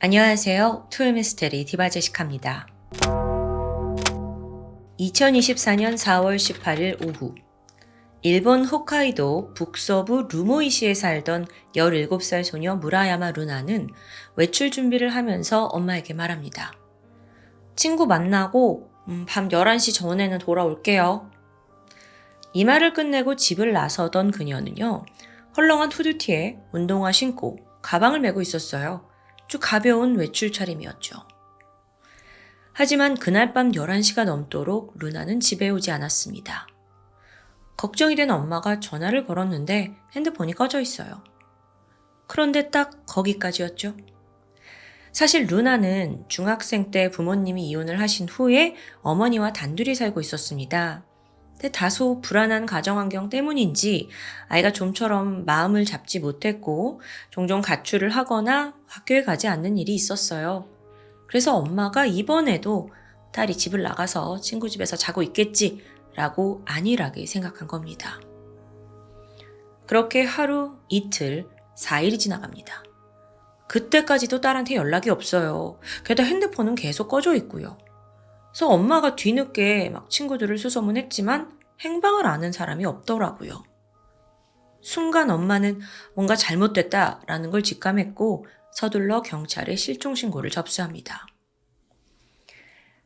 안녕하세요. 토요미스테리 디바제시카입니다. 2024년 4월 18일 오후 일본 홋카이도 북서부 루모이시에 살던 17살 소녀 무라야마 루나는 외출 준비를 하면서 엄마에게 말합니다. 친구 만나고 밤 11시 전에는 돌아올게요. 이 말을 끝내고 집을 나서던 그녀는요. 헐렁한 후드티에 운동화 신고 가방을 메고 있었어요. 쭉 가벼운 외출 차림이었죠. 하지만 그날 밤 11시가 넘도록 루나는 집에 오지 않았습니다. 걱정이 된 엄마가 전화를 걸었는데 핸드폰이 꺼져 있어요. 그런데 딱 거기까지였죠. 사실 루나는 중학생 때 부모님이 이혼을 하신 후에 어머니와 단둘이 살고 있었습니다. 근데 다소 불안한 가정환경 때문인지 아이가 좀처럼 마음을 잡지 못했고 종종 가출을 하거나 학교에 가지 않는 일이 있었어요. 그래서 엄마가 이번에도 딸이 집을 나가서 친구 집에서 자고 있겠지라고 안일하게 생각한 겁니다. 그렇게 하루, 이틀, 4일이 지나갑니다. 그때까지도 딸한테 연락이 없어요. 게다가 핸드폰은 계속 꺼져 있고요. 그래서 엄마가 뒤늦게 친구들을 수소문했지만 행방을 아는 사람이 없더라고요. 순간 엄마는 뭔가 잘못됐다라는 걸 직감했고 서둘러 경찰에 실종신고를 접수합니다.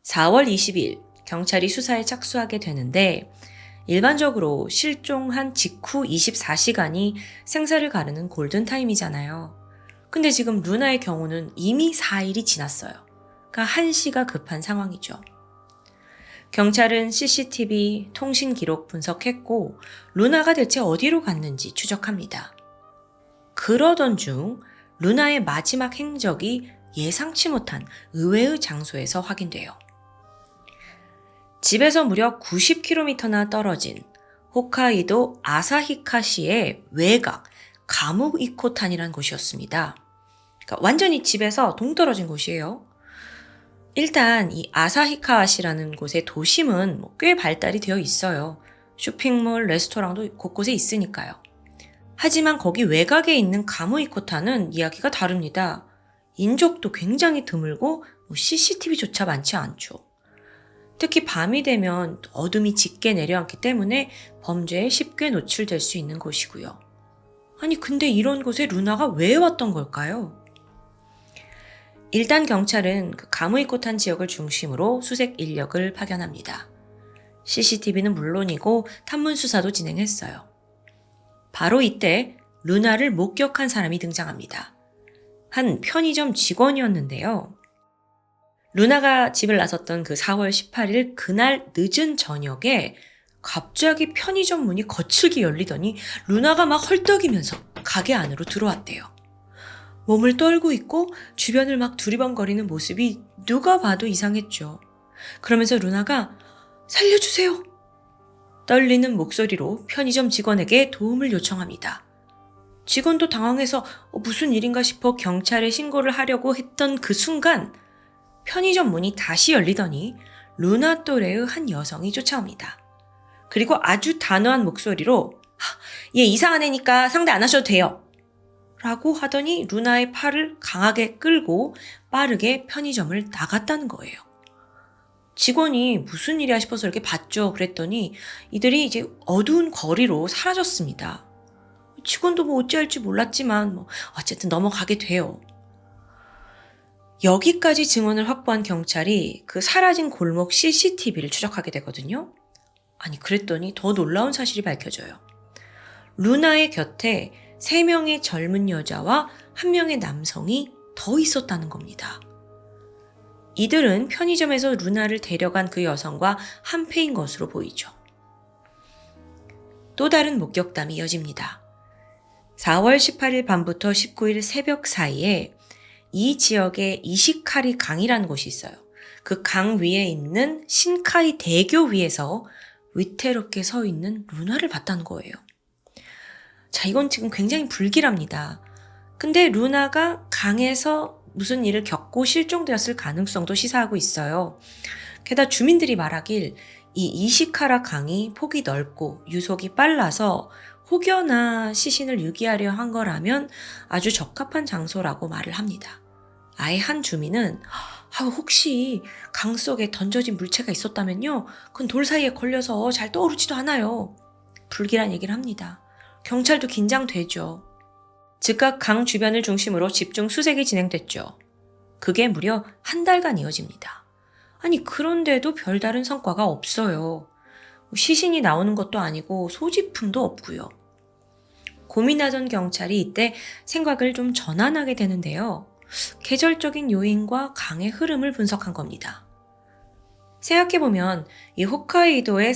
4월 20일 경찰이 수사에 착수하게 되는데 일반적으로 실종한 직후 24시간이 생사를 가르는 골든타임이잖아요. 근데 지금 루나의 경우는 이미 4일이 지났어요. 그러니까 한시가 급한 상황이죠. 경찰은 CCTV, 통신 기록 분석했고 루나가 대체 어디로 갔는지 추적합니다. 그러던 중 루나의 마지막 행적이 예상치 못한 의외의 장소에서 확인돼요. 집에서 무려 90km나 떨어진 홋카이도 아사히카시의 외곽 가무이코탄이라는 곳이었습니다. 그러니까 완전히 집에서 동떨어진 곳이에요. 일단 이 아사히카시라는 곳의 도심은 꽤 발달이 되어 있어요. 쇼핑몰, 레스토랑도 곳곳에 있으니까요. 하지만 거기 외곽에 있는 가무이코타는 이야기가 다릅니다. 인적도 굉장히 드물고 CCTV조차 많지 않죠. 특히 밤이 되면 어둠이 짙게 내려앉기 때문에 범죄에 쉽게 노출될 수 있는 곳이고요. 아니 근데 이런 곳에 루나가 왜 왔던 걸까요? 일단 경찰은 가무이코탄 지역을 중심으로 수색 인력을 파견합니다. CCTV는 물론이고 탐문 수사도 진행했어요. 바로 이때 루나를 목격한 사람이 등장합니다. 한 편의점 직원이었는데요. 루나가 집을 나섰던 그 4월 18일 그날 늦은 저녁에 갑자기 편의점 문이 거칠게 열리더니 루나가 막 헐떡이면서 가게 안으로 들어왔대요. 몸을 떨고 있고 주변을 막 두리번거리는 모습이 누가 봐도 이상했죠. 그러면서 루나가 살려주세요! 떨리는 목소리로 편의점 직원에게 도움을 요청합니다. 직원도 당황해서 무슨 일인가 싶어 경찰에 신고를 하려고 했던 그 순간 편의점 문이 다시 열리더니 루나 또래의 한 여성이 쫓아옵니다. 그리고 아주 단호한 목소리로 얘 이상한 애니까 상대 안 하셔도 돼요. 라고 하더니 루나의 팔을 강하게 끌고 빠르게 편의점을 나갔다는 거예요. 직원이 무슨 일이야 싶어서 이렇게 봤죠. 그랬더니 이들이 이제 어두운 거리로 사라졌습니다. 직원도 어찌할지 몰랐지만 어쨌든 넘어가게 돼요. 여기까지 증언을 확보한 경찰이 그 사라진 골목 CCTV를 추적하게 되거든요. 아니 그랬더니 더 놀라운 사실이 밝혀져요. 루나의 곁에 3명의 젊은 여자와 1명의 남성이 더 있었다는 겁니다. 이들은 편의점에서 루나를 데려간 그 여성과 한패인 것으로 보이죠. 또 다른 목격담이 이어집니다. 4월 18일 밤부터 19일 새벽 사이에 이 지역에 이시카리 강이라는 곳이 있어요. 그 강 위에 있는 신카이 대교 위에서 위태롭게 서 있는 루나를 봤다는 거예요. 자, 이건 지금 굉장히 불길합니다. 근데 루나가 강에서 무슨 일을 겪고 실종되었을 가능성도 시사하고 있어요. 게다가 주민들이 말하길 이 이시카라 강이 폭이 넓고 유속이 빨라서 혹여나 시신을 유기하려 한 거라면 아주 적합한 장소라고 말을 합니다. 아예 한 주민은 혹시 강 속에 던져진 물체가 있었다면요. 그건 돌 사이에 걸려서 잘 떠오르지도 않아요. 불길한 얘기를 합니다. 경찰도 긴장되죠. 즉각 강 주변을 중심으로 집중 수색이 진행됐죠. 그게 무려 한 달간 이어집니다. 아니 그런데도 별다른 성과가 없어요. 시신이 나오는 것도 아니고 소지품도 없고요. 고민하던 경찰이 이때 생각을 좀 전환하게 되는데요. 계절적인 요인과 강의 흐름을 분석한 겁니다. 생각해보면 이 홋카이도의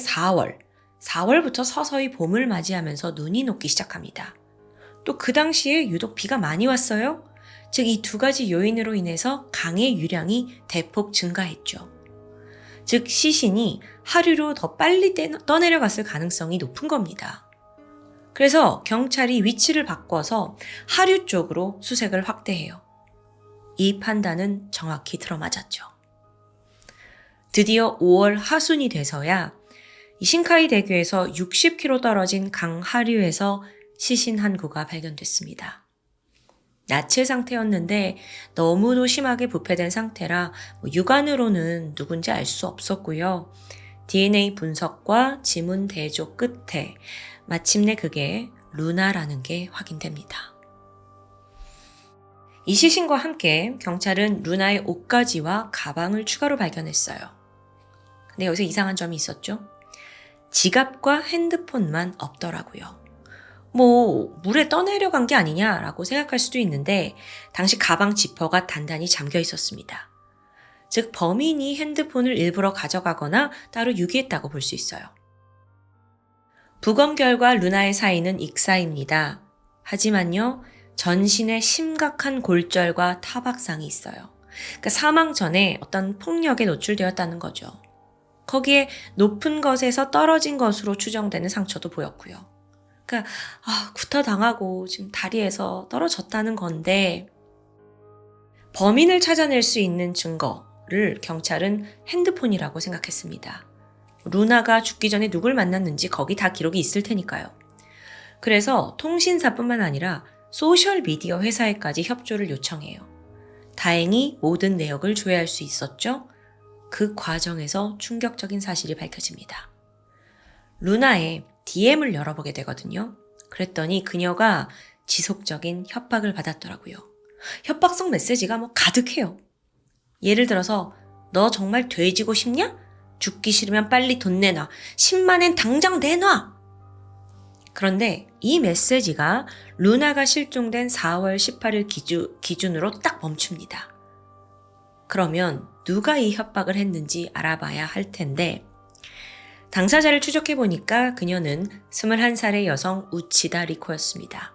4월부터 서서히 봄을 맞이하면서 눈이 녹기 시작합니다. 또 그 당시에 유독 비가 많이 왔어요. 즉 이 두 가지 요인으로 인해서 강의 유량이 대폭 증가했죠. 즉 시신이 하류로 더 빨리 떠내려갔을 가능성이 높은 겁니다. 그래서 경찰이 위치를 바꿔서 하류 쪽으로 수색을 확대해요. 이 판단은 정확히 들어맞았죠. 드디어 5월 하순이 돼서야 신카이 대교에서 60km 떨어진 강 하류에서 시신 한 구가 발견됐습니다. 나체 상태였는데 너무도 심하게 부패된 상태라 육안으로는 누군지 알 수 없었고요. DNA 분석과 지문 대조 끝에 마침내 그게 루나라는 게 확인됩니다. 이 시신과 함께 경찰은 루나의 옷가지와 가방을 추가로 발견했어요. 근데 여기서 이상한 점이 있었죠. 지갑과 핸드폰만 없더라고요. 물에 떠내려간 게 아니냐라고 생각할 수도 있는데 당시 가방 지퍼가 단단히 잠겨 있었습니다. 즉 범인이 핸드폰을 일부러 가져가거나 따로 유기했다고 볼 수 있어요. 부검 결과 루나의 사인은 익사입니다. 하지만요, 전신에 심각한 골절과 타박상이 있어요. 그러니까 사망 전에 어떤 폭력에 노출되었다는 거죠. 거기에 높은 것에서 떨어진 것으로 추정되는 상처도 보였고요. 그러니까 구타당하고 지금 다리에서 떨어졌다는 건데 범인을 찾아낼 수 있는 증거를 경찰은 핸드폰이라고 생각했습니다. 루나가 죽기 전에 누굴 만났는지 거기 다 기록이 있을 테니까요. 그래서 통신사뿐만 아니라 소셜미디어 회사에까지 협조를 요청해요. 다행히 모든 내역을 조회할 수 있었죠. 그 과정에서 충격적인 사실이 밝혀집니다. 루나의 DM을 열어보게 되거든요. 그랬더니 그녀가 지속적인 협박을 받았더라고요. 협박성 메시지가 가득해요. 예를 들어서 너 정말 돼지고 싶냐? 죽기 싫으면 빨리 돈 내놔. 10만엔 당장 내놔. 그런데 이 메시지가 루나가 실종된 4월 18일 기준으로 딱 멈춥니다. 그러면 누가 이 협박을 했는지 알아봐야 할 텐데 당사자를 추적해보니까 그녀는 21살의 여성 우치다 리코였습니다.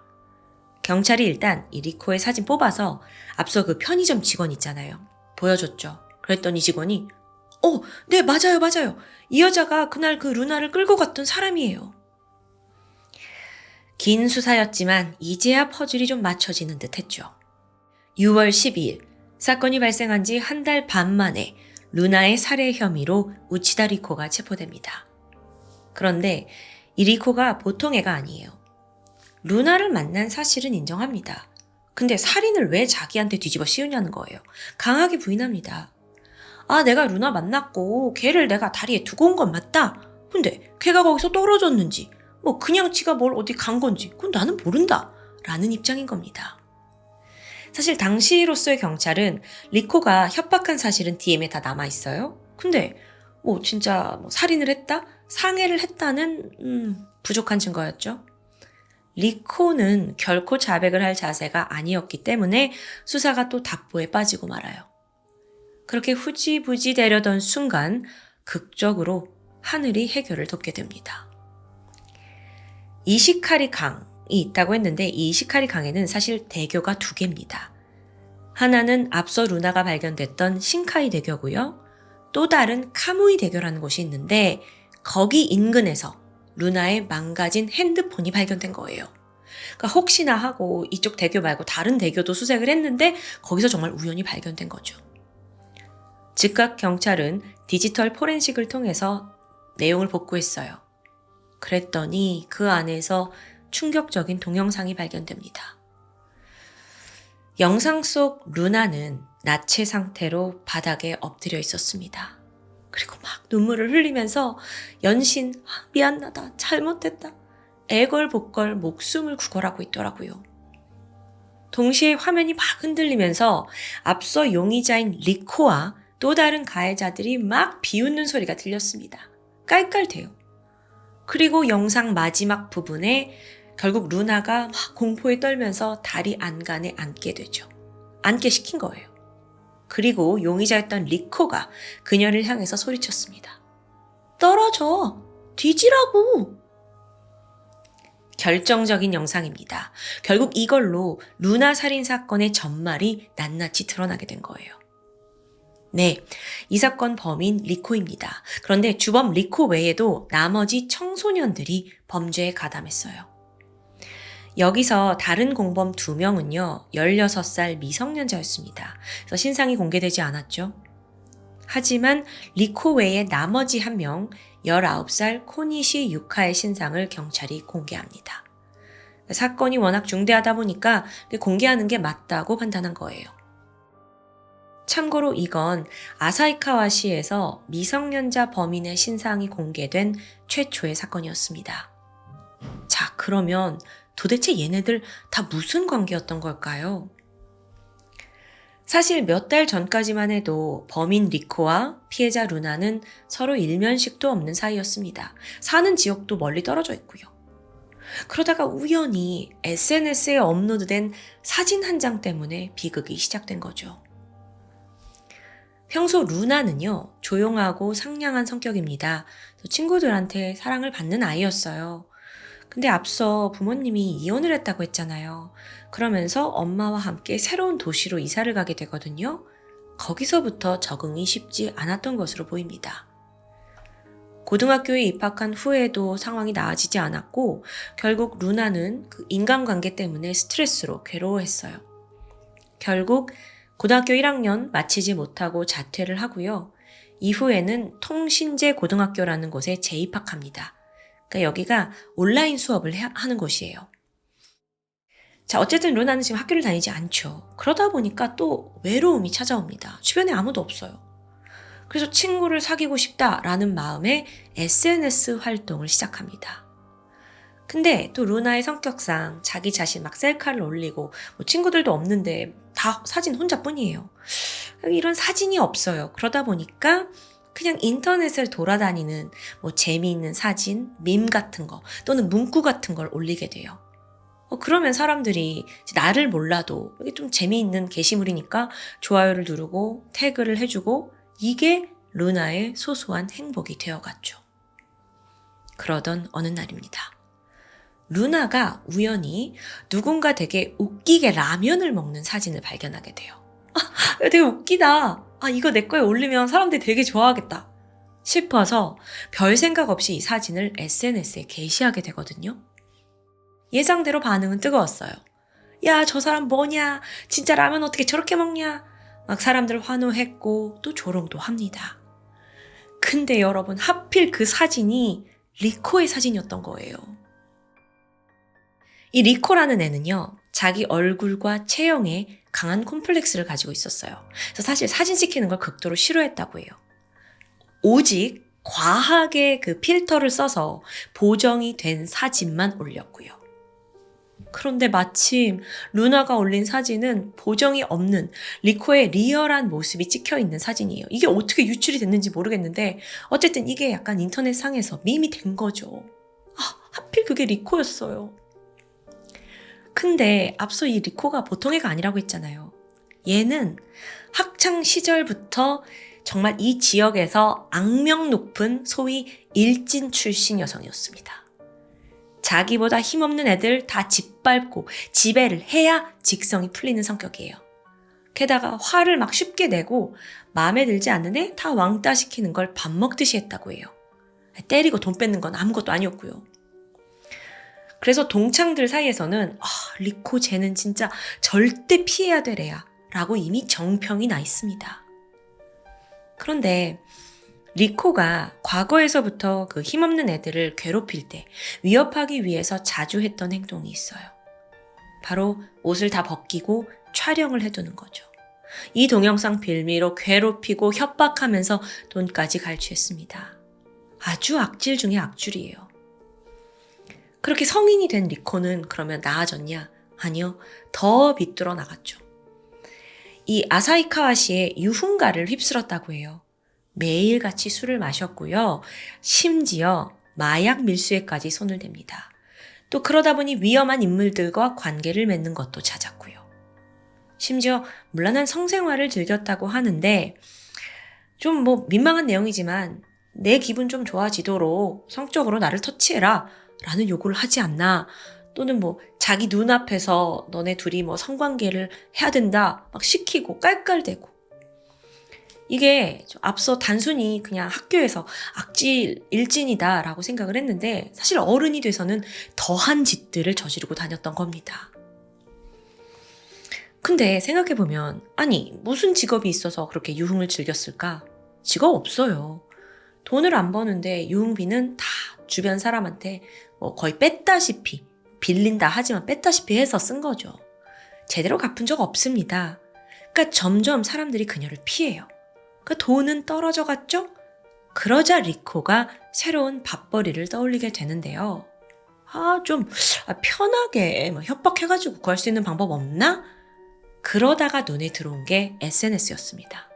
경찰이 일단 이 리코의 사진 뽑아서 앞서 그 편의점 직원 있잖아요. 보여줬죠. 그랬더니 직원이 네 맞아요. 이 여자가 그날 그 루나를 끌고 갔던 사람이에요. 긴 수사였지만 이제야 퍼즐이 좀 맞춰지는 듯 했죠. 6월 12일 사건이 발생한 지 한 달 반 만에 루나의 살해 혐의로 우치다 리코가 체포됩니다. 그런데 이 리코가 보통 애가 아니에요. 루나를 만난 사실은 인정합니다. 근데 살인을 왜 자기한테 뒤집어 씌우냐는 거예요. 강하게 부인합니다. 내가 루나 만났고 걔를 내가 다리에 두고 온 건 맞다. 근데 걔가 거기서 떨어졌는지 그냥 지가 뭘 어디 간 건지 그건 나는 모른다. 라는 입장인 겁니다. 사실 당시로서의 경찰은 리코가 협박한 사실은 DM에 다 남아있어요. 근데 진짜 살인을 했다? 상해를 했다는 부족한 증거였죠. 리코는 결코 자백을 할 자세가 아니었기 때문에 수사가 또 답보에 빠지고 말아요. 그렇게 후지부지 되려던 순간 극적으로 하늘이 해결을 돕게 됩니다. 이시카리 강이 있다고 했는데 이 이시카리 강에는 사실 대교가 두 개입니다. 하나는 앞서 루나가 발견됐던 신카이 대교고요. 또 다른 카무이 대교라는 곳이 있는데 거기 인근에서 루나의 망가진 핸드폰이 발견된 거예요. 그러니까 혹시나 하고 이쪽 대교 말고 다른 대교도 수색을 했는데 거기서 정말 우연히 발견된 거죠. 즉각 경찰은 디지털 포렌식을 통해서 내용을 복구했어요. 그랬더니 그 안에서 충격적인 동영상이 발견됩니다. 영상 속 루나는 나체 상태로 바닥에 엎드려 있었습니다. 그리고 막 눈물을 흘리면서 연신 미안하다, 잘못했다, 애걸복걸 목숨을 구걸하고 있더라고요. 동시에 화면이 막 흔들리면서 앞서 용의자인 리코와 또 다른 가해자들이 막 비웃는 소리가 들렸습니다. 깔깔대요. 그리고 영상 마지막 부분에 결국 루나가 막 공포에 떨면서 다리 안간에 앉게 되죠. 앉게 시킨 거예요. 그리고 용의자였던 리코가 그녀를 향해서 소리쳤습니다. 떨어져! 뒤지라고! 결정적인 영상입니다. 결국 이걸로 루나 살인 사건의 전말이 낱낱이 드러나게 된 거예요. 네, 이 사건 범인 리코입니다. 그런데 주범 리코 외에도 나머지 청소년들이 범죄에 가담했어요. 여기서 다른 공범 2명은요, 16살 미성년자였습니다. 그래서 신상이 공개되지 않았죠. 하지만 리코 외에 나머지 1명, 19살 코니시 유카의 신상을 경찰이 공개합니다. 사건이 워낙 중대하다 보니까 공개하는 게 맞다고 판단한 거예요. 참고로 이건 아사히카와시에서 미성년자 범인의 신상이 공개된 최초의 사건이었습니다. 자, 그러면 도대체 얘네들 다 무슨 관계였던 걸까요? 사실 몇 달 전까지만 해도 범인 리코와 피해자 루나는 서로 일면식도 없는 사이였습니다. 사는 지역도 멀리 떨어져 있고요. 그러다가 우연히 SNS에 업로드된 사진 한 장 때문에 비극이 시작된 거죠. 평소 루나는요, 조용하고 상냥한 성격입니다. 친구들한테 사랑을 받는 아이였어요. 근데 앞서 부모님이 이혼을 했다고 했잖아요. 그러면서 엄마와 함께 새로운 도시로 이사를 가게 되거든요. 거기서부터 적응이 쉽지 않았던 것으로 보입니다. 고등학교에 입학한 후에도 상황이 나아지지 않았고 결국 루나는 그 인간관계 때문에 스트레스로 괴로워했어요. 결국 고등학교 1학년 마치지 못하고 자퇴를 하고요. 이후에는 통신제 고등학교라는 곳에 재입학합니다. 그러니까 여기가 온라인 수업을 하는 곳이에요. 자, 어쨌든 루나는 지금 학교를 다니지 않죠. 그러다 보니까 또 외로움이 찾아옵니다. 주변에 아무도 없어요. 그래서 친구를 사귀고 싶다라는 마음에 SNS 활동을 시작합니다. 근데 또 루나의 성격상 자기 자신 막 셀카를 올리고 친구들도 없는데 다 사진 혼자뿐이에요. 이런 사진이 없어요. 그러다 보니까 그냥 인터넷을 돌아다니는 재미있는 사진, 밈 같은 거 또는 문구 같은 걸 올리게 돼요. 그러면 사람들이 나를 몰라도 이게 좀 재미있는 게시물이니까 좋아요를 누르고 태그를 해주고 이게 루나의 소소한 행복이 되어갔죠. 그러던 어느 날입니다. 루나가 우연히 누군가 되게 웃기게 라면을 먹는 사진을 발견하게 돼요. 되게 웃기다. 이거 내 거에 올리면 사람들이 되게 좋아하겠다 싶어서 별 생각 없이 이 사진을 SNS에 게시하게 되거든요. 예상대로 반응은 뜨거웠어요. 야, 저 사람 뭐냐? 진짜 라면 어떻게 저렇게 먹냐? 막 사람들 환호했고 또 조롱도 합니다. 근데 여러분, 하필 그 사진이 리코의 사진이었던 거예요. 이 리코라는 애는요, 자기 얼굴과 체형에 강한 콤플렉스를 가지고 있었어요. 그래서 사실 사진 찍히는 걸 극도로 싫어했다고 해요. 오직 과하게 그 필터를 써서 보정이 된 사진만 올렸고요. 그런데 마침 루나가 올린 사진은 보정이 없는 리코의 리얼한 모습이 찍혀있는 사진이에요. 이게 어떻게 유출이 됐는지 모르겠는데 어쨌든 이게 약간 인터넷 상에서 밈이 된 거죠. 하필 그게 리코였어요. 근데 앞서 이 리코가 보통 애가 아니라고 했잖아요. 얘는 학창 시절부터 정말 이 지역에서 악명 높은 소위 일진 출신 여성이었습니다. 자기보다 힘없는 애들 다 짓밟고 지배를 해야 직성이 풀리는 성격이에요. 게다가 화를 막 쉽게 내고 마음에 들지 않는 애 다 왕따 시키는 걸 밥 먹듯이 했다고 해요. 때리고 돈 뺏는 건 아무것도 아니었고요. 그래서 동창들 사이에서는 리코 쟤는 진짜 절대 피해야 될 애야 라고 이미 정평이 나 있습니다. 그런데 리코가 과거에서부터 그 힘없는 애들을 괴롭힐 때 위협하기 위해서 자주 했던 행동이 있어요. 바로 옷을 다 벗기고 촬영을 해두는 거죠. 이 동영상 빌미로 괴롭히고 협박하면서 돈까지 갈취했습니다. 아주 악질 중에 악질이에요. 그렇게 성인이 된 리코는 그러면 나아졌냐? 아니요. 더 비뚤어 나갔죠. 이 아사히 카와시의 유흥가를 휩쓸었다고 해요. 매일같이 술을 마셨고요. 심지어 마약 밀수에까지 손을 댑니다. 또 그러다 보니 위험한 인물들과 관계를 맺는 것도 잦았고요. 심지어 문란한 성생활을 즐겼다고 하는데 좀 민망한 내용이지만 내 기분 좀 좋아지도록 성적으로 나를 터치해라 라는 요구를 하지 않나, 또는 자기 눈앞에서 너네 둘이 성관계를 해야 된다 막 시키고 깔깔대고, 이게 앞서 단순히 그냥 학교에서 악질 일진이다 라고 생각을 했는데 사실 어른이 돼서는 더한 짓들을 저지르고 다녔던 겁니다. 근데 생각해보면 아니 무슨 직업이 있어서 그렇게 유흥을 즐겼을까? 직업 없어요. 돈을 안 버는데 유흥비는 다 주변 사람한테 거의 뺐다시피, 빌린다 하지만 뺐다시피 해서 쓴 거죠. 제대로 갚은 적 없습니다. 그러니까 점점 사람들이 그녀를 피해요. 그 돈은 떨어져 갔죠? 그러자 리코가 새로운 밥벌이를 떠올리게 되는데요. 좀 편하게 협박해가지고 구할 수 있는 방법 없나? 그러다가 눈에 들어온 게 SNS였습니다.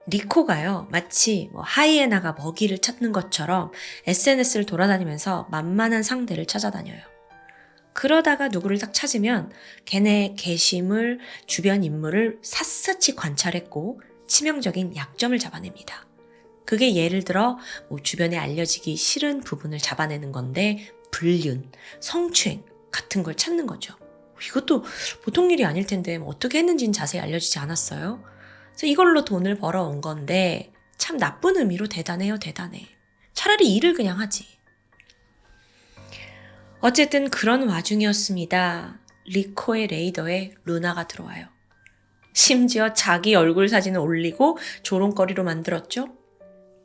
리코가요, 마치 하이에나가 먹이를 찾는 것처럼 SNS를 돌아다니면서 만만한 상대를 찾아다녀요. 그러다가 누구를 딱 찾으면 걔네 게시물, 주변 인물을 샅샅이 관찰했고 치명적인 약점을 잡아냅니다. 그게 예를 들어 주변에 알려지기 싫은 부분을 잡아내는 건데 불륜, 성추행 같은 걸 찾는 거죠. 이것도 보통 일이 아닐 텐데 어떻게 했는지는 자세히 알려지지 않았어요. 그래서 이걸로 돈을 벌어온 건데 참 나쁜 의미로 대단해요, 대단해. 차라리 일을 그냥 하지. 어쨌든 그런 와중이었습니다. 리코의 레이더에 루나가 들어와요. 심지어 자기 얼굴 사진을 올리고 조롱거리로 만들었죠.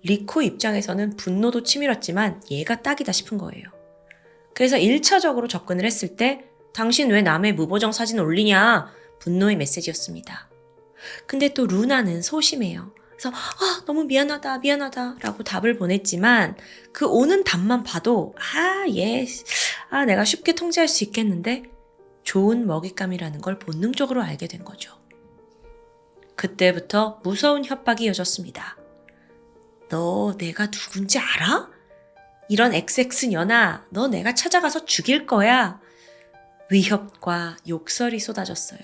리코 입장에서는 분노도 치밀었지만 얘가 딱이다 싶은 거예요. 그래서 1차적으로 접근을 했을 때 당신 왜 남의 무보정 사진 올리냐? 분노의 메시지였습니다. 근데 또 루나는 소심해요. 그래서 너무 미안하다 라고 답을 보냈지만 그 오는 답만 봐도 내가 쉽게 통제할 수 있겠는데 좋은 먹잇감이라는 걸 본능적으로 알게 된 거죠. 그때부터 무서운 협박이 이어졌습니다. 너 내가 누군지 알아? 이런 XX년아, 너 내가 찾아가서 죽일 거야. 위협과 욕설이 쏟아졌어요.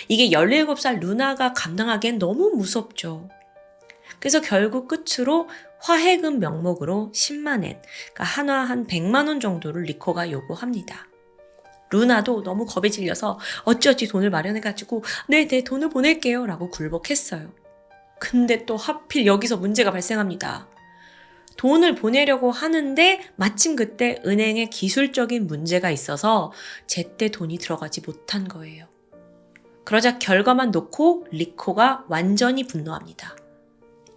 이게 17살 루나가 감당하기엔 너무 무섭죠. 그래서 결국 끝으로 화해금 명목으로 10만 엔, 그러니까 한화 한 100만 원 정도를 리코가 요구합니다. 루나도 너무 겁에 질려서 어찌어찌 돈을 마련해가지고 네 돈을 보낼게요 라고 굴복했어요. 근데 또 하필 여기서 문제가 발생합니다. 돈을 보내려고 하는데 마침 그때 은행에 기술적인 문제가 있어서 제때 돈이 들어가지 못한 거예요. 그러자 결과만 놓고 리코가 완전히 분노합니다.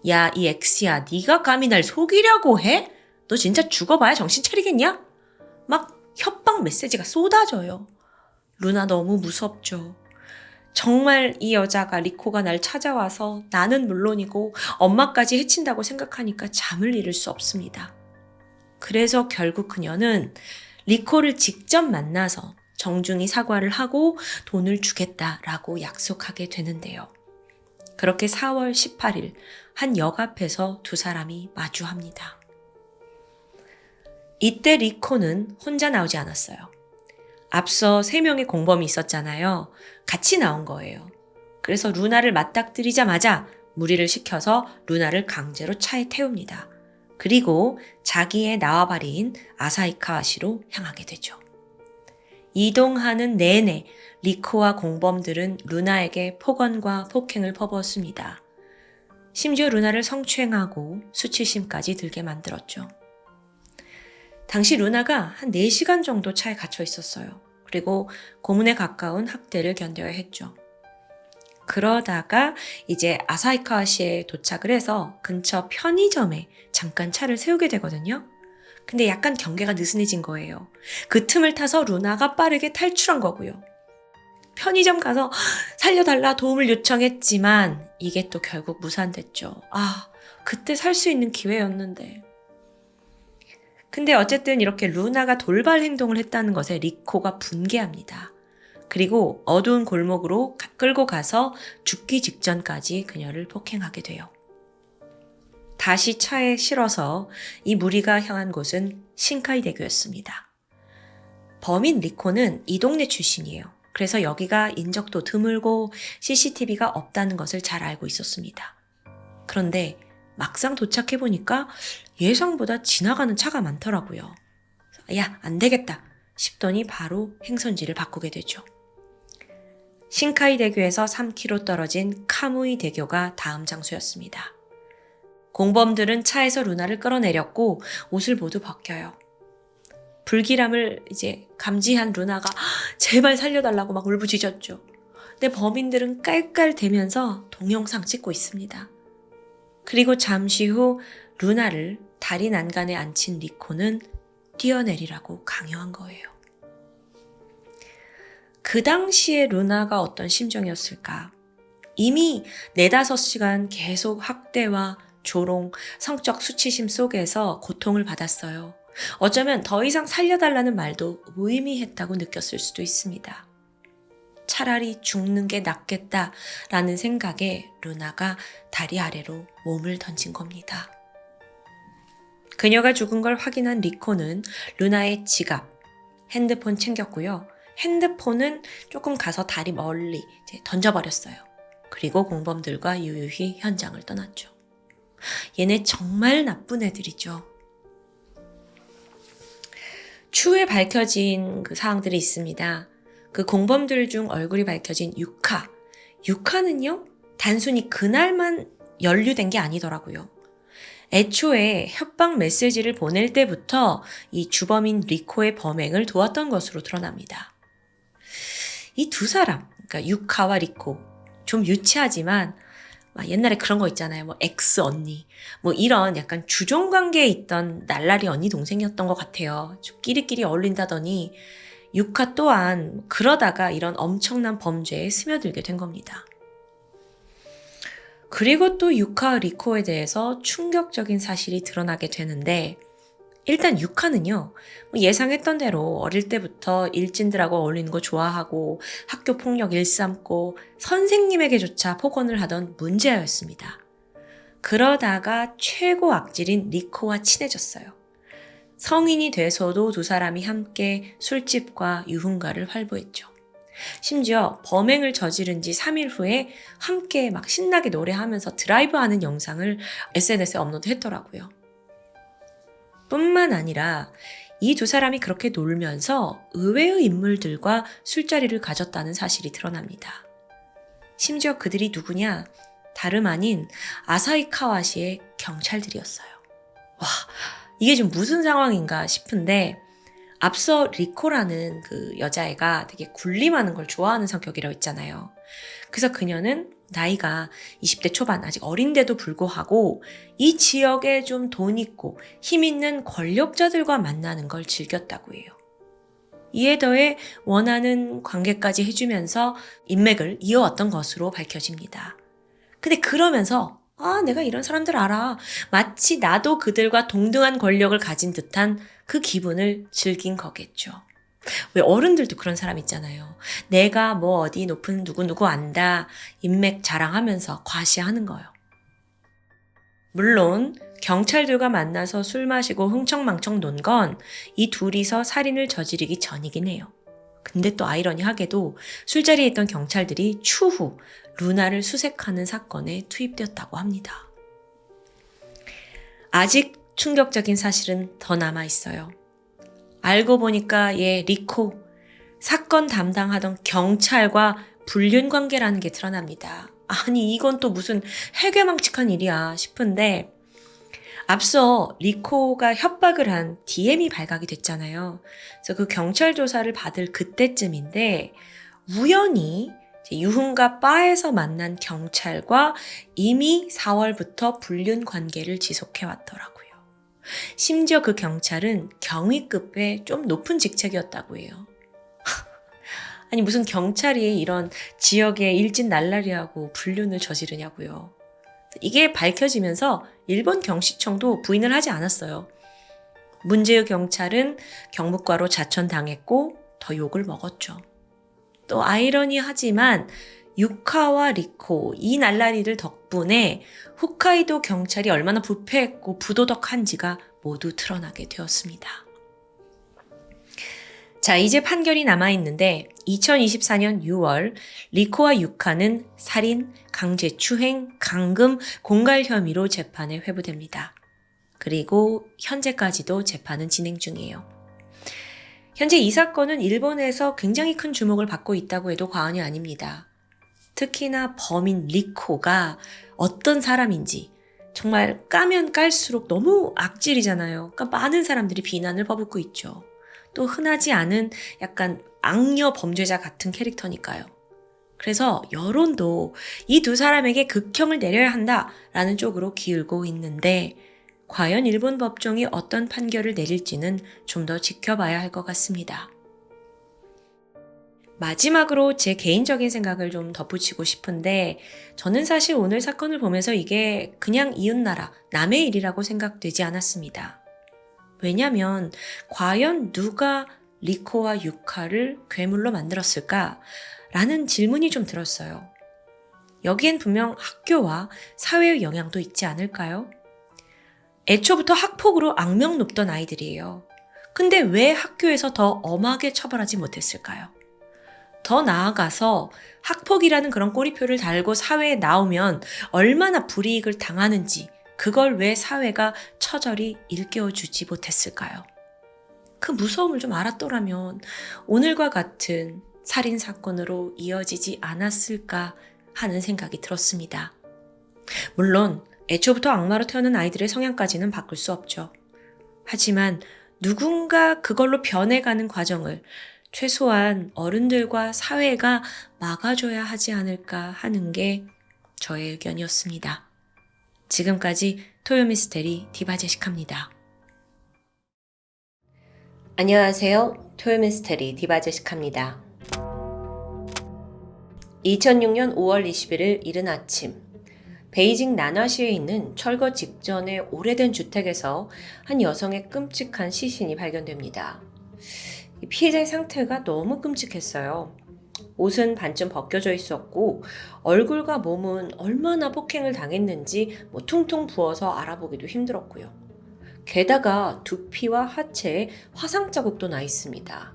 야, 이 엑스야, 네가 감히 날 속이려고 해? 너 진짜 죽어봐야 정신 차리겠냐? 막 협박 메시지가 쏟아져요. 루나 너무 무섭죠. 정말 이 여자가 리코가 날 찾아와서 나는 물론이고 엄마까지 해친다고 생각하니까 잠을 이룰 수 없습니다. 그래서 결국 그녀는 리코를 직접 만나서 정중히 사과를 하고 돈을 주겠다라고 약속하게 되는데요. 그렇게 4월 18일 한 역 앞에서 두 사람이 마주합니다. 이때 리코는 혼자 나오지 않았어요. 앞서 3명의 공범이 있었잖아요. 같이 나온 거예요. 그래서 루나를 맞닥뜨리자마자 무리를 시켜서 루나를 강제로 차에 태웁니다. 그리고 자기의縄張리인 아사히 카와시로 향하게 되죠. 이동하는 내내 리코와 공범들은 루나에게 폭언과 폭행을 퍼부었습니다. 심지어 루나를 성추행하고 수치심까지 들게 만들었죠. 당시 루나가 한 4시간 정도 차에 갇혀 있었어요. 그리고 고문에 가까운 학대를 견뎌야 했죠. 그러다가 이제 아사히 카와시에 도착을 해서 근처 편의점에 잠깐 차를 세우게 되거든요. 근데 약간 경계가 느슨해진 거예요. 그 틈을 타서 루나가 빠르게 탈출한 거고요. 편의점 가서 살려달라 도움을 요청했지만 이게 또 결국 무산됐죠. 그때 살 수 있는 기회였는데. 근데 어쨌든 이렇게 루나가 돌발 행동을 했다는 것에 리코가 분개합니다. 그리고 어두운 골목으로 끌고 가서 죽기 직전까지 그녀를 폭행하게 돼요. 다시 차에 실어서 이 무리가 향한 곳은 신카이 대교였습니다. 범인 리코는 이 동네 출신이에요. 그래서 여기가 인적도 드물고 CCTV가 없다는 것을 잘 알고 있었습니다. 그런데 막상 도착해보니까 예상보다 지나가는 차가 많더라고요. 야, 안 되겠다 싶더니 바로 행선지를 바꾸게 되죠. 신카이 대교에서 3km 떨어진 카무이 대교가 다음 장소였습니다. 공범들은 차에서 루나를 끌어내렸고 옷을 모두 벗겨요. 불길함을 이제 감지한 루나가 제발 살려달라고 막 울부짖었죠. 근데 범인들은 깔깔대면서 동영상 찍고 있습니다. 그리고 잠시 후 루나를 다리 난간에 앉힌 리코는 뛰어내리라고 강요한 거예요. 그 당시에 루나가 어떤 심정이었을까? 이미 4-5시간 계속 학대와 조롱, 성적 수치심 속에서 고통을 받았어요. 어쩌면 더 이상 살려달라는 말도 무의미했다고 느꼈을 수도 있습니다. 차라리 죽는 게 낫겠다라는 생각에 루나가 다리 아래로 몸을 던진 겁니다. 그녀가 죽은 걸 확인한 리코는 루나의 지갑, 핸드폰 챙겼고요. 핸드폰은 조금 가서 다리 멀리 이제 던져버렸어요. 그리고 공범들과 유유히 현장을 떠났죠. 얘네 정말 나쁜 애들이죠. 추후에 밝혀진 그 사항들이 있습니다. 그 공범들 중 얼굴이 밝혀진 유카. 유카는요, 단순히 그날만 연루된 게 아니더라고요. 애초에 협박 메시지를 보낼 때부터 이 주범인 리코의 범행을 도왔던 것으로 드러납니다. 이 두 사람, 그러니까 유카와 리코, 좀 유치하지만 옛날에 그런 거 있잖아요. 뭐 엑스 언니, 뭐 이런 약간 주종 관계에 있던 날라리 언니 동생이었던 것 같아요. 끼리끼리 어울린다더니 유카 또한 그러다가 이런 엄청난 범죄에 스며들게 된 겁니다. 그리고 또 유카와 리코에 대해서 충격적인 사실이 드러나게 되는데, 일단 유카는요, 예상했던 대로 어릴 때부터 일진들하고 어울리는 거 좋아하고 학교 폭력 일삼고 선생님에게조차 폭언을 하던 문제아였습니다. 그러다가 최고 악질인 리코와 친해졌어요. 성인이 돼서도 두 사람이 함께 술집과 유흥가를 활보했죠. 심지어 범행을 저지른 지 3일 후에 함께 막 신나게 노래하면서 드라이브하는 영상을 SNS에 업로드했더라고요. 뿐만 아니라 이 두 사람이 그렇게 놀면서 의외의 인물들과 술자리를 가졌다는 사실이 드러납니다. 심지어 그들이 누구냐? 다름 아닌 아사히 카와시의 경찰들이었어요. 와, 이게 좀 무슨 상황인가 싶은데, 앞서 리코라는 그 여자애가 되게 군림하는 걸 좋아하는 성격이라고 했잖아요. 그래서 그녀는 나이가 20대 초반, 아직 어린데도 불구하고 이 지역에 좀 돈 있고 힘 있는 권력자들과 만나는 걸 즐겼다고 해요. 이에 더해 원하는 관계까지 해주면서 인맥을 이어왔던 것으로 밝혀집니다. 근데 그러면서 내가 이런 사람들 알아. 마치 나도 그들과 동등한 권력을 가진 듯한 그 기분을 즐긴 거겠죠. 왜 어른들도 그런 사람 있잖아요. 내가 뭐 어디 높은 누구 안다. 인맥 자랑하면서 과시하는 거예요. 물론 경찰들과 만나서 술 마시고 흥청망청 논 건 이 둘이서 살인을 저지르기 전이긴 해요. 근데 또 아이러니하게도 술자리에 있던 경찰들이 추후 루나를 수색하는 사건에 투입되었다고 합니다. 아직 충격적인 사실은 더 남아 있어요. 알고 보니까 리코, 사건 담당하던 경찰과 불륜 관계라는 게 드러납니다. 아니 이건 또 무슨 해괴망측한 일이야 싶은데, 앞서 리코가 협박을 한 DM이 발각이 됐잖아요. 그래서 그 경찰 조사를 받을 그때쯤인데 우연히 유흥가 바에서 만난 경찰과 이미 4월부터 불륜 관계를 지속해 왔더라고요. 심지어 그 경찰은 경위급의 좀 높은 직책이었다고 해요. 아니 무슨 경찰이 이런 지역의 일진날라리하고 불륜을 저지르냐고요. 이게 밝혀지면서 일본 경시청도 부인을 하지 않았어요. 문제의 경찰은 경무과로 자천당했고 더 욕을 먹었죠. 또 아이러니하지만 유카와 리코 이 날라리들 덕분에 홋카이도 경찰이 얼마나 부패했고 부도덕한지가 모두 드러나게 되었습니다. 자, 이제 판결이 남아있는데 2024년 6월 리코와 유카는 살인, 강제추행, 강금, 공갈 혐의로 재판에 회부됩니다. 그리고 현재까지도 재판은 진행 중이에요. 현재 이 사건은 일본에서 굉장히 큰 주목을 받고 있다고 해도 과언이 아닙니다. 특히나 범인 리코가 어떤 사람인지 정말 까면 깔수록 너무 악질이잖아요. 그러니까 많은 사람들이 비난을 퍼붓고 있죠. 또 흔하지 않은 약간 악녀 범죄자 같은 캐릭터니까요. 그래서 여론도 이 두 사람에게 극형을 내려야 한다라는 쪽으로 기울고 있는데 과연 일본 법정이 어떤 판결을 내릴지는 좀 더 지켜봐야 할 것 같습니다. 마지막으로 제 개인적인 생각을 좀 덧붙이고 싶은데 저는 사실 오늘 사건을 보면서 이게 그냥 이웃나라, 남의 일이라고 생각되지 않았습니다. 왜냐면 과연 누가 리코와 유카를 괴물로 만들었을까? 라는 질문이 좀 들었어요. 여기엔 분명 학교와 사회의 영향도 있지 않을까요? 애초부터 학폭으로 악명 높던 아이들이에요. 근데 왜 학교에서 더 엄하게 처벌하지 못했을까요? 더 나아가서 학폭이라는 그런 꼬리표를 달고 사회에 나오면 얼마나 불이익을 당하는지 그걸 왜 사회가 처절히 일깨워주지 못했을까요? 그 무서움을 좀 알았더라면 오늘과 같은 살인사건으로 이어지지 않았을까 하는 생각이 들었습니다. 물론 애초부터 악마로 태어난 아이들의 성향까지는 바꿀 수 없죠. 하지만 누군가 그걸로 변해가는 과정을 최소한 어른들과 사회가 막아줘야 하지 않을까 하는 게 저의 의견이었습니다. 지금까지 토요미스테리 디바제시카입니다. 안녕하세요. 토요미스테리 디바제시카입니다. 2006년 5월 21일 이른 아침 베이징 난화시에 있는 철거 직전의 오래된 주택에서 한 여성의 끔찍한 시신이 발견됩니다. 피해자의 상태가 너무 끔찍했어요. 옷은 반쯤 벗겨져 있었고 얼굴과 몸은 얼마나 폭행을 당했는지 퉁퉁 부어서 알아보기도 힘들었고요. 게다가 두피와 하체에 화상 자국도 나 있습니다.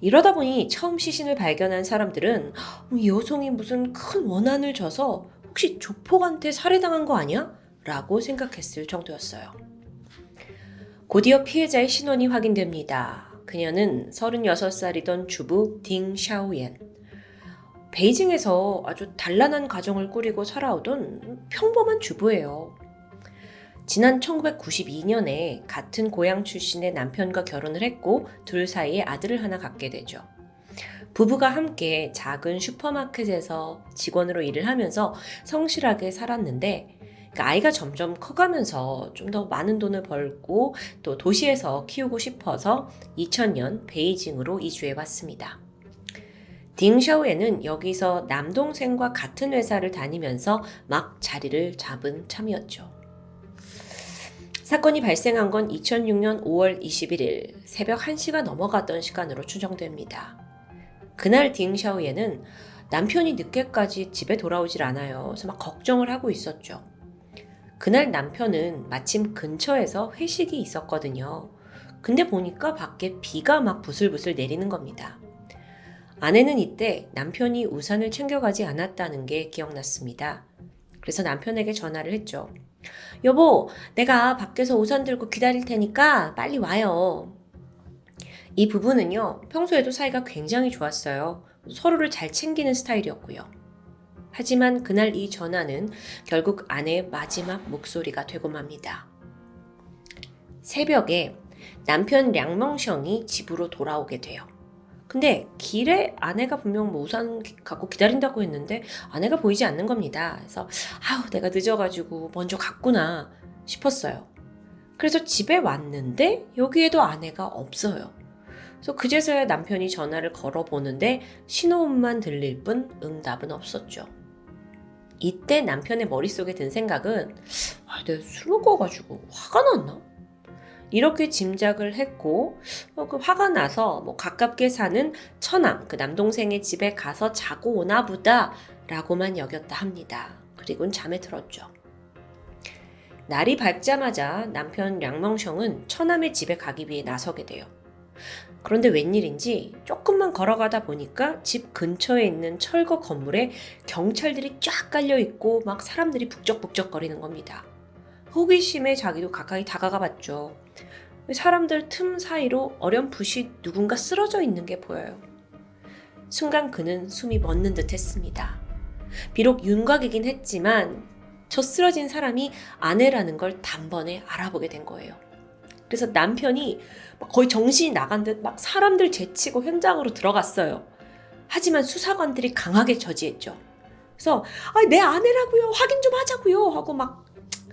이러다 보니 처음 시신을 발견한 사람들은 이 여성이 무슨 큰 원한을 져서 혹시 조폭한테 살해당한 거 아니야? 라고 생각했을 정도였어요. 곧이어 피해자의 신원이 확인됩니다. 그녀는 36살이던 주부 딩 샤오옌. 베이징에서 아주 단란한 가정을 꾸리고 살아오던 평범한 주부예요. 지난 1992년에 같은 고향 출신의 남편과 결혼을 했고 둘 사이에 아들을 하나 갖게 되죠. 부부가 함께 작은 슈퍼마켓에서 직원으로 일을 하면서 성실하게 살았는데 아이가 점점 커가면서 좀 더 많은 돈을 벌고 또 도시에서 키우고 싶어서 2000년 베이징으로 이주해 왔습니다. 딩샤오에는 여기서 남동생과 같은 회사를 다니면서 막 자리를 잡은 참이었죠. 사건이 발생한 건 2006년 5월 21일 새벽 1시가 넘어갔던 시간으로 추정됩니다. 그날 딩샤오에는 남편이 늦게까지 집에 돌아오질 않아요. 그래서 막 걱정을 하고 있었죠. 그날 남편은 마침 근처에서 회식이 있었거든요. 근데 보니까 밖에 비가 막 부슬부슬 내리는 겁니다. 아내는 이때 남편이 우산을 챙겨가지 않았다는 게 기억났습니다. 그래서 남편에게 전화를 했죠. 여보, 내가 밖에서 우산 들고 기다릴 테니까 빨리 와요. 이 부부는요, 평소에도 사이가 굉장히 좋았어요. 서로를 잘 챙기는 스타일이었고요. 하지만 그날 이 전화는 결국 아내의 마지막 목소리가 되고 맙니다. 새벽에 남편 량멍셩이 집으로 돌아오게 돼요. 근데 길에 아내가 분명 우산 갖고 기다린다고 했는데 아내가 보이지 않는 겁니다. 그래서 내가 늦어가지고 먼저 갔구나 싶었어요. 그래서 집에 왔는데 여기에도 아내가 없어요. 그래서 그제서야 남편이 전화를 걸어보는데 신호음만 들릴 뿐 응답은 없었죠. 이때 남편의 머릿속에 든 생각은 내가 술 먹어가지고 화가 났나? 이렇게 짐작을 했고 그 화가 나서 가깝게 사는 처남, 그 남동생의 집에 가서 자고 오나 보다 라고만 여겼다 합니다. 그리고는 잠에 들었죠. 날이 밝자마자 남편 량멍셩은 처남의 집에 가기 위해 나서게 돼요. 그런데 웬일인지 조금만 걸어가다 보니까 집 근처에 있는 철거 건물에 경찰들이 쫙 깔려있고 막 사람들이 북적북적거리는 겁니다. 호기심에 자기도 가까이 다가가 봤죠. 사람들 틈 사이로 어렴풋이 누군가 쓰러져 있는 게 보여요. 순간 그는 숨이 멎는 듯 했습니다. 비록 윤곽이긴 했지만 저 쓰러진 사람이 아내라는 걸 단번에 알아보게 된 거예요. 그래서 남편이 거의 정신이 나간 듯 막 사람들 제치고 현장으로 들어갔어요. 하지만 수사관들이 강하게 저지했죠. 그래서 내 아내라고요. 확인 좀 하자고요. 하고 막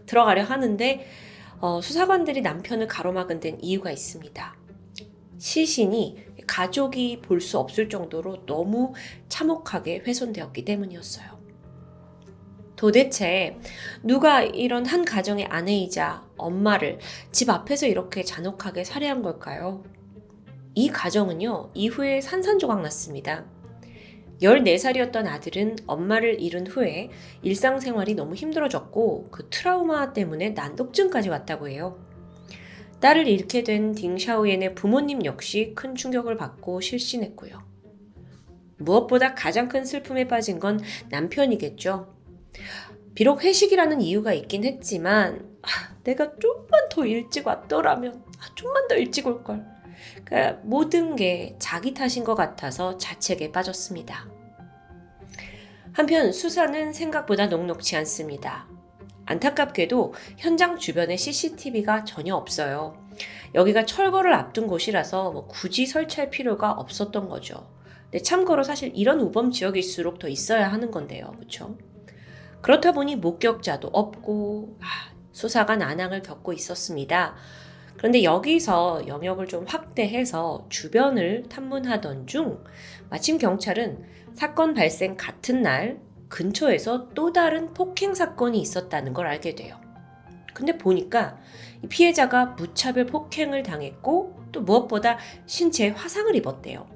들어가려 하는데 수사관들이 남편을 가로막은 데는 이유가 있습니다. 시신이 가족이 볼 수 없을 정도로 너무 참혹하게 훼손되었기 때문이었어요. 도대체 누가 이런 한 가정의 아내이자 엄마를 집 앞에서 이렇게 잔혹하게 살해한 걸까요? 이 가정은요, 이후에 산산조각 났습니다. 14살이었던 아들은 엄마를 잃은 후에 일상생활이 너무 힘들어졌고 그 트라우마 때문에 난독증까지 왔다고 해요. 딸을 잃게 된 딩샤오옌의 부모님 역시 큰 충격을 받고 실신했고요. 무엇보다 가장 큰 슬픔에 빠진 건 남편이겠죠. 비록 회식이라는 이유가 있긴 했지만 내가 좀만 더 일찍 왔더라면 좀만 더 일찍 올걸. 그러니까 모든 게 자기 탓인 것 같아서 자책에 빠졌습니다. 한편 수사는 생각보다 녹록지 않습니다. 안타깝게도 현장 주변에 CCTV가 전혀 없어요. 여기가 철거를 앞둔 곳이라서 굳이 설치할 필요가 없었던 거죠. 근데 참고로 사실 이런 우범 지역일수록 더 있어야 하는 건데요. 그렇죠? 그렇다 보니 목격자도 없고 수사가 난항을 겪고 있었습니다. 그런데 여기서 영역을 좀 확대해서 주변을 탐문하던 중 마침 경찰은 사건 발생 같은 날 근처에서 또 다른 폭행 사건이 있었다는 걸 알게 돼요. 근데 보니까 이 피해자가 무차별 폭행을 당했고 또 무엇보다 신체에 화상을 입었대요.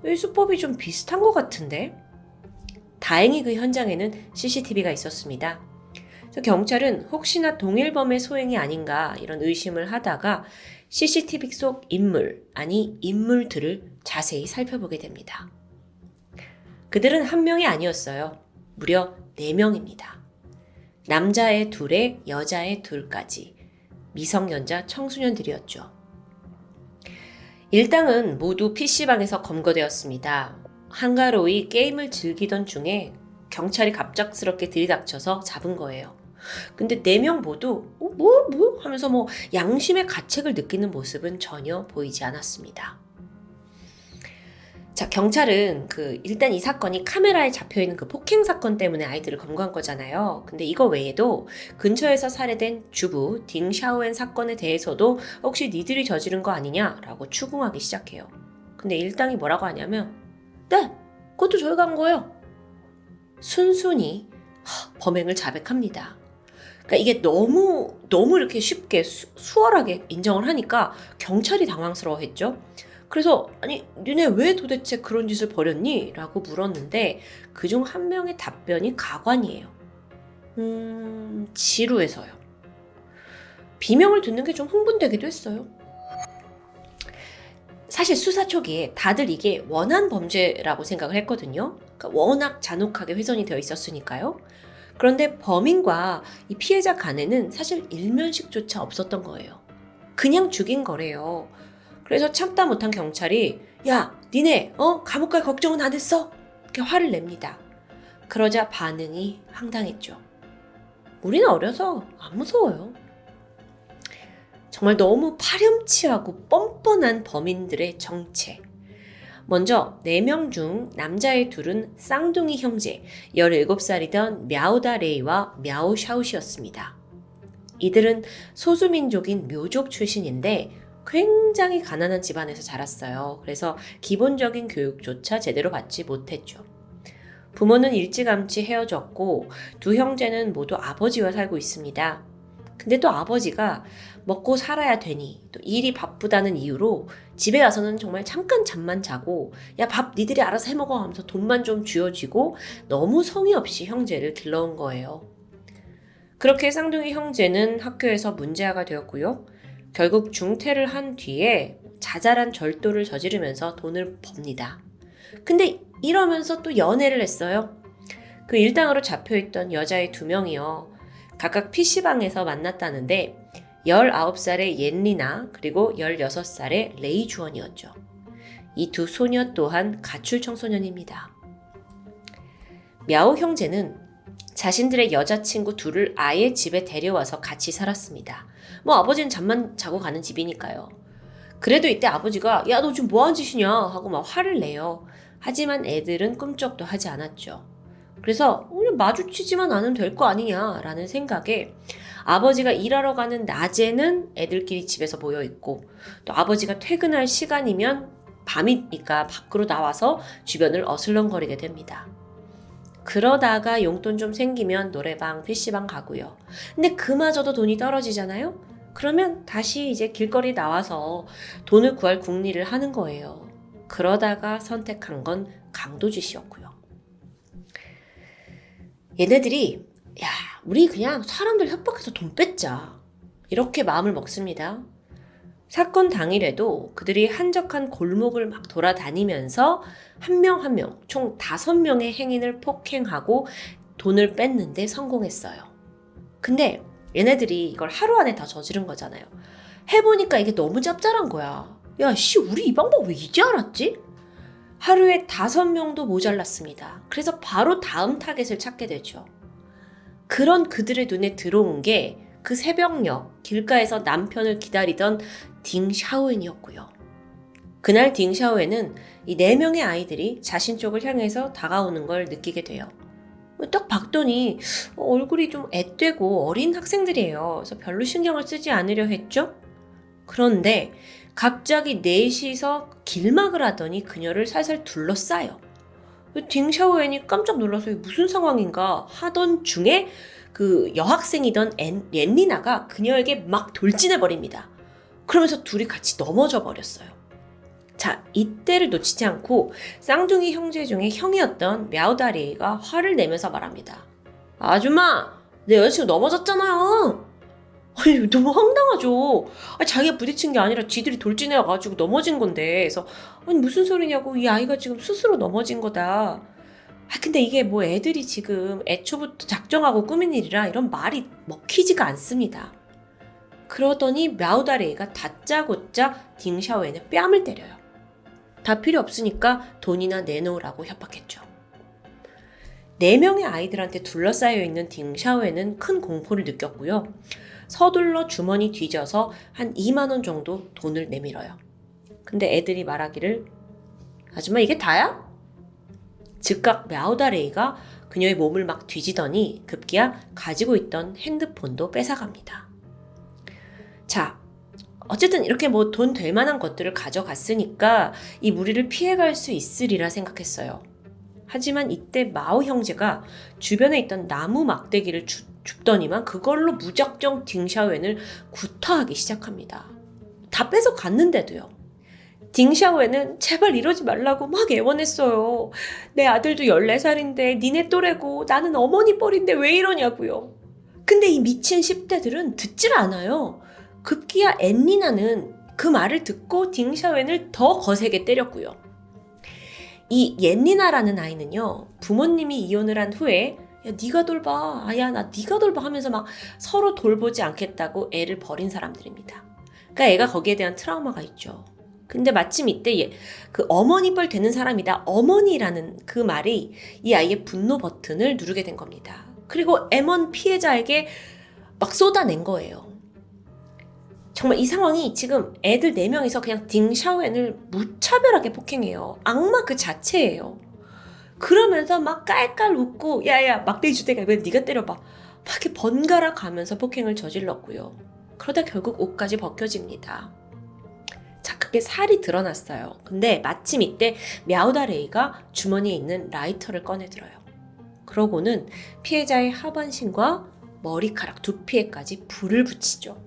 이 수법이 좀 비슷한 것 같은데? 다행히 그 현장에는 CCTV가 있었습니다. 그래서 경찰은 혹시나 동일범의 소행이 아닌가 이런 의심을 하다가 CCTV 속 인물들을 자세히 살펴보게 됩니다. 그들은 한 명이 아니었어요. 무려 4명입니다. 남자애 2에 여자애 2까지 미성년자 청소년들이었죠. 일당은 모두 PC방에서 검거되었습니다. 한가로이 게임을 즐기던 중에 경찰이 갑작스럽게 들이닥쳐서 잡은 거예요. 근데 4명 모두 뭐 하면서 양심의 가책을 느끼는 모습은 전혀 보이지 않았습니다. 자, 경찰은 일단 이 사건이 카메라에 잡혀있는 그 폭행 사건 때문에 아이들을 검거한 거잖아요. 근데 이거 외에도 근처에서 살해된 주부 딩샤오엔 사건에 대해서도 혹시 니들이 저지른 거 아니냐라고 추궁하기 시작해요. 근데 일당이 뭐라고 하냐면 네, 그것도 저희가 한 거예요. 순순히 범행을 자백합니다. 그러니까 이게 너무 이렇게 쉽게 수월하게 인정을 하니까 경찰이 당황스러워했죠. 그래서 니네 왜 도대체 그런 짓을 벌였니? 라고 물었는데 그중 한 명의 답변이 가관이에요. 지루해서요. 비명을 듣는 게 좀 흥분되기도 했어요. 사실 수사 초기에 다들 이게 원한 범죄라고 생각을 했거든요. 그러니까 워낙 잔혹하게 훼손이 되어 있었으니까요. 그런데 범인과 이 피해자 간에는 사실 일면식조차 없었던 거예요. 그냥 죽인 거래요. 그래서 참다 못한 경찰이 야, 니네 감옥 갈 걱정은 안 했어? 이렇게 화를 냅니다. 그러자 반응이 황당했죠. 우리는 어려서 안 무서워요. 정말 너무 파렴치하고 뻔뻔한 범인들의 정체. 먼저 4명 중 남자의 2은 쌍둥이 형제 17살이던 мя오다 레이와 мя오 샤오시였습니다. 이들은 소수민족인 묘족 출신인데 굉장히 가난한 집안에서 자랐어요. 그래서 기본적인 교육조차 제대로 받지 못했죠. 부모는 일찌감치 헤어졌고 두 형제는 모두 아버지와 살고 있습니다. 근데 또 아버지가 먹고 살아야 되니 또 일이 바쁘다는 이유로 집에 와서는 정말 잠깐 잠만 자고 야, 밥 니들이 알아서 해먹어 하면서 돈만 좀 쥐어쥐고 너무 성의 없이 형제를 길러온 거예요. 그렇게 쌍둥이 형제는 학교에서 문제아가 되었고요. 결국 중퇴를 한 뒤에 자잘한 절도를 저지르면서 돈을 법니다. 근데 이러면서 또 연애를 했어요. 그 일당으로 잡혀있던 여자애 2명이요. 각각 PC방에서 만났다는데 19살의 옌리나 그리고 16살의 레이 주원이었죠. 이 두 소녀 또한 가출 청소년입니다. мя오 형제는 자신들의 여자친구 둘을 아예 집에 데려와서 같이 살았습니다. 뭐 아버지는 잠만 자고 가는 집이니까요. 그래도 이때 아버지가 야, 너 지금 뭐하는 짓이냐 하고 막 화를 내요. 하지만 애들은 꿈쩍도 하지 않았죠. 그래서 그냥 마주치지만 않으면 될 거 아니냐라는 생각에 아버지가 일하러 가는 낮에는 애들끼리 집에서 모여 있고 또 아버지가 퇴근할 시간이면 밤이니까 밖으로 나와서 주변을 어슬렁거리게 됩니다. 그러다가 용돈 좀 생기면 노래방, PC방 가고요. 근데 그마저도 돈이 떨어지잖아요? 그러면 다시 이제 길거리 나와서 돈을 구할 궁리를 하는 거예요. 그러다가 선택한 건 강도짓이었고요. 얘네들이 야, 우리 그냥 사람들 협박해서 돈 뺏자. 이렇게 마음을 먹습니다. 사건 당일에도 그들이 한적한 골목을 막 돌아다니면서 한 명 한 명, 총 5명의 행인을 폭행하고 돈을 뺏는데 성공했어요. 근데 얘네들이 이걸 하루 안에 다 저지른 거잖아요. 해보니까 이게 너무 짭짤한 거야. 야, 씨, 우리 이 방법 왜 이제 알았지? 하루에 5명도 모자랐습니다. 그래서 바로 다음 타겟을 찾게 되죠. 그런 그들의 눈에 들어온 게 그 새벽녘 길가에서 남편을 기다리던 딩 샤오엔이었고요. 그날 딩 샤오엔은 이 4명의 아이들이 자신 쪽을 향해서 다가오는 걸 느끼게 돼요. 딱 봤더니 얼굴이 좀 앳되고 어린 학생들이에요. 그래서 별로 신경을 쓰지 않으려 했죠. 그런데 갑자기 넷이서 길막을 하더니 그녀를 살살 둘러싸요. 딩 샤오엔이 깜짝 놀라서 이게 무슨 상황인가 하던 중에 그 여학생이던 옌리나가 그녀에게 막 돌진해버립니다. 그러면서 둘이 같이 넘어져 버렸어요. 자, 이때를 놓치지 않고 쌍둥이 형제 중에 형이었던 мя오다리가 화를 내면서 말합니다. 아줌마, 내 여자친구 넘어졌잖아요. 아니, 너무 황당하죠. 아니, 자기가 부딪힌 게 아니라 지들이 돌진해와가지고 넘어진 건데. 그래서 아니, 무슨 소리냐고. 이 아이가 지금 스스로 넘어진 거다. 근데 이게 뭐 애들이 지금 애초부터 작정하고 꾸민 일이라 이런 말이 먹히지가 않습니다. 그러더니 мя오다리가 다짜고짜 딩샤오엔의 뺨을 때려요. 다 필요 없으니까 돈이나 내놓으라고 협박했죠. 4명의 아이들한테 둘러싸여 있는 딩샤오엔은 큰 공포를 느꼈고요. 서둘러 주머니 뒤져서 한 2만 원 정도 돈을 내밀어요. 근데 애들이 말하기를 아줌마 이게 다야? 즉각 мя오다레이가 그녀의 몸을 막 뒤지더니 급기야 가지고 있던 핸드폰도 뺏어갑니다. 자, 어쨌든 이렇게 뭐 돈 될 만한 것들을 가져갔으니까 이 무리를 피해갈 수 있으리라 생각했어요. 하지만 이때 마오 형제가 주변에 있던 나무 막대기를 줍더니만 그걸로 무작정 딩샤오엔을 구타하기 시작합니다. 다 뺏어갔는데도요. 딩샤오엔은 제발 이러지 말라고 막 애원했어요. 내 아들도 14살인데 니네 또래고 나는 어머니 뻘인데 왜 이러냐고요. 근데 이 미친 10대들은 듣질 않아요. 급기야 앤리나는 그 말을 듣고 딩샤오엔을 더 거세게 때렸고요. 이 옌리나라는 아이는요. 부모님이 이혼을 한 후에 야 네가 돌봐, 아야 나 네가 돌봐 하면서 막 서로 돌보지 않겠다고 애를 버린 사람들입니다. 그러니까 애가 거기에 대한 트라우마가 있죠. 근데 마침 이때 그 어머니 뻘 되는 사람이다. 어머니라는 그 말이 이 아이의 분노 버튼을 누르게 된 겁니다. 그리고 M1 피해자에게 막 쏟아낸 거예요. 정말 이 상황이 지금 애들 4명이서 그냥 딩샤오엔을 무차별하게 폭행해요. 악마 그 자체예요. 그러면서 막 깔깔 웃고 야야 막대기 주대가 왜 네가 때려봐. 막 이렇게 번갈아 가면서 폭행을 저질렀고요. 그러다 결국 옷까지 벗겨집니다. 밖에 살이 드러났어요. 근데 마침 이때 мя우다레이가 주머니에 있는 라이터를 꺼내들어요. 그러고는 피해자의 하반신과 머리카락, 두피에까지 불을 붙이죠.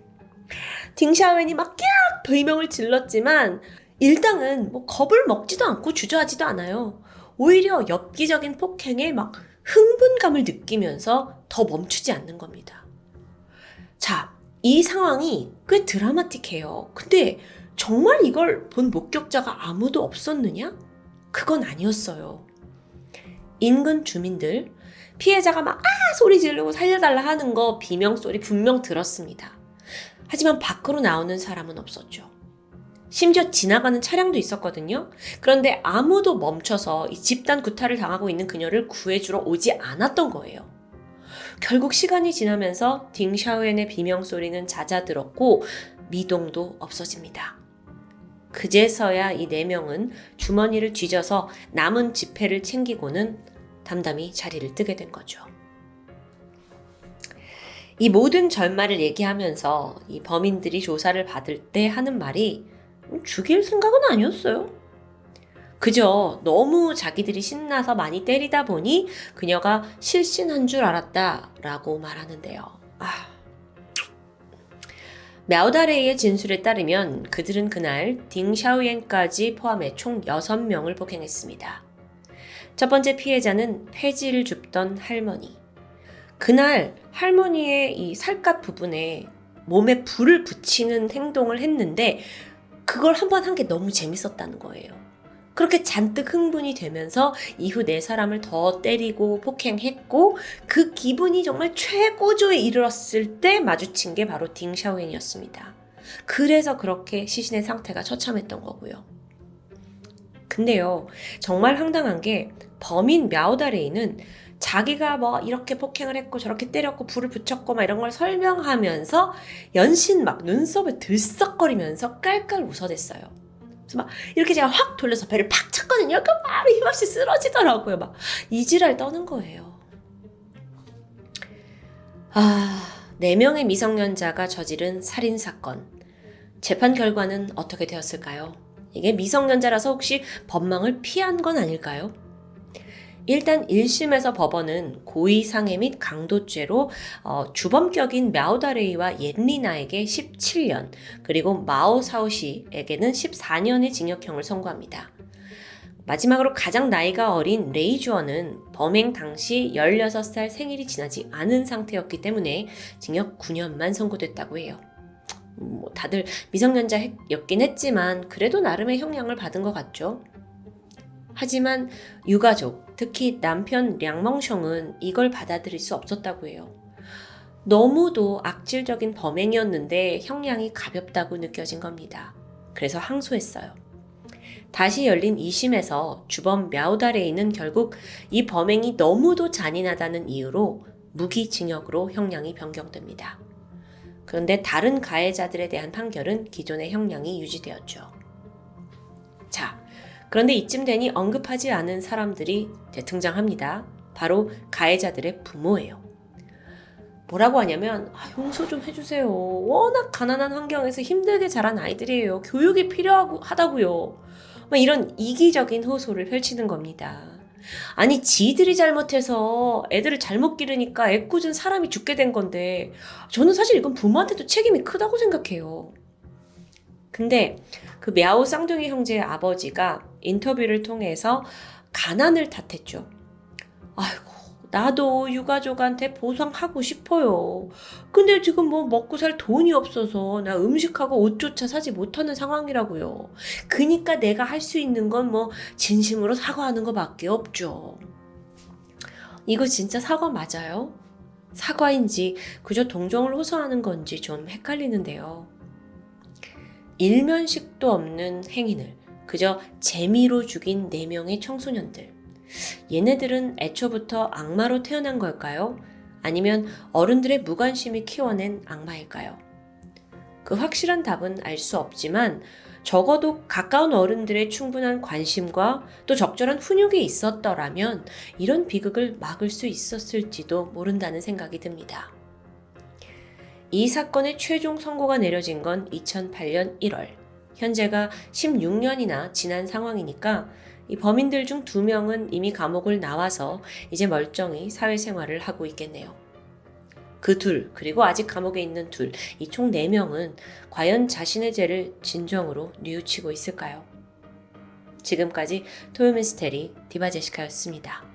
딩샤오엔이 막 깍 비명을 질렀지만 일당은 뭐 겁을 먹지도 않고 주저하지도 않아요. 오히려 엽기적인 폭행에 막 흥분감을 느끼면서 더 멈추지 않는 겁니다. 자, 이 상황이 꽤 드라마틱해요. 근데 정말 이걸 본 목격자가 아무도 없었느냐? 그건 아니었어요. 인근 주민들, 피해자가 막 소리 지르고 살려달라 하는 거 비명소리 분명 들었습니다. 하지만 밖으로 나오는 사람은 없었죠. 심지어 지나가는 차량도 있었거든요. 그런데 아무도 멈춰서 이 집단 구타를 당하고 있는 그녀를 구해주러 오지 않았던 거예요. 결국 시간이 지나면서 딩샤오엔의 비명소리는 잦아들었고 미동도 없어집니다. 그제서야 이 4명은 주머니를 뒤져서 남은 지폐를 챙기고는 담담히 자리를 뜨게 된 거죠. 이 모든 절말을 얘기하면서 이 범인들이 조사를 받을 때 하는 말이 죽일 생각은 아니었어요. 그저 너무 자기들이 신나서 많이 때리다 보니 그녀가 실신한 줄 알았다라고 말하는데요. мя우다레이의 진술에 따르면 그들은 그날 딩샤오옌까지 포함해 총 6명을 폭행했습니다. 첫 번째 피해자는 폐지를 줍던 할머니. 그날 할머니의 이 살갗 부분에 몸에 불을 붙이는 행동을 했는데 그걸 한 번 한 게 너무 재밌었다는 거예요. 그렇게 잔뜩 흥분이 되면서 이후 4사람을 더 때리고 폭행했고 그 기분이 정말 최고조에 이르렀을 때 마주친 게 바로 딩샤오엔이었습니다. 그래서 그렇게 시신의 상태가 처참했던 거고요. 근데요, 정말 황당한 게 범인 мя우다레이는 자기가 뭐 이렇게 폭행을 했고 저렇게 때렸고 불을 붙였고 막 이런 걸 설명하면서 연신 막 눈썹을 들썩거리면서 깔깔 웃어댔어요. 그래서 막 이렇게 제가 확 돌려서 배를 팍 찼거든요. 그 바로 힘없이 쓰러지더라고요. 막 이지랄 떠는 거예요. 4명의 미성년자가 저지른 살인사건. 재판 결과는 어떻게 되었을까요? 이게 미성년자라서 혹시 법망을 피한 건 아닐까요? 일단 1심에서 법원은 고의상해 및 강도죄로 주범격인 мя우다레이와 옌리나에게 17년 그리고 마오 사오시에게는 14년의 징역형을 선고합니다. 마지막으로 가장 나이가 어린 레이주어는 범행 당시 16살 생일이 지나지 않은 상태였기 징역 9년만 선고됐다고 해요. 다들 미성년자였긴 했지만 그래도 나름의 형량을 받은 것 같죠. 하지만 유가족, 특히 남편 량멍숑은 이걸 받아들일 수 없었다고 해요. 너무도 악질적인 범행이었는데 형량이 가볍다고 느껴진 겁니다. 그래서 항소했어요. 다시 열린 2심에서 주범 мя우다레이는 결국 이 범행이 너무도 잔인하다는 이유로 무기징역으로 형량이 변경됩니다. 그런데 다른 가해자들에 대한 판결은 기존의 형량이 유지되었죠. 자, 그런데 이쯤 되니 언급하지 않은 사람들이 등장합니다. 바로 가해자들의 부모예요. 뭐라고 하냐면 용서 좀 해주세요. 워낙 가난한 환경에서 힘들게 자란 아이들이에요. 교육이 필요하다고요. 이런 이기적인 호소를 펼치는 겁니다. 아니 지들이 잘못해서 애들을 잘못 기르니까 애꿎은 사람이 죽게 된 건데 저는 사실 이건 부모한테도 책임이 크다고 생각해요. 근데 그 мя오 쌍둥이 형제의 아버지가 인터뷰를 통해서 가난을 탓했죠. 아이고 나도 유가족한테 보상하고 싶어요. 근데 지금 뭐 먹고 살 돈이 없어서 나 음식하고 옷조차 사지 못하는 상황이라고요. 그니까 내가 할 수 있는 건 뭐 진심으로 사과하는 것밖에 없죠. 이거 진짜 사과 맞아요? 사과인지 그저 동정을 호소하는 건지 좀 헷갈리는데요. 일면식도 없는 행인을 그저 재미로 죽인 4명의 청소년들. 얘네들은 애초부터 악마로 태어난 걸까요? 아니면 어른들의 무관심이 키워낸 악마일까요? 그 확실한 답은 알 수 없지만 적어도 가까운 어른들의 충분한 관심과 또 적절한 훈육이 있었더라면 이런 비극을 막을 수 있었을지도 모른다는 생각이 듭니다. 이 사건의 최종 선고가 내려진 건 2008년 1월. 현재가 16년이나 지난 상황이니까 이 범인들 중 2명은 이미 감옥을 나와서 이제 멀쩡히 사회생활을 하고 있겠네요. 그 둘, 그리고 아직 감옥에 있는 둘, 이 총 4명은 과연 자신의 죄를 진정으로 뉘우치고 있을까요? 지금까지 토요미스테리 디바제시카였습니다.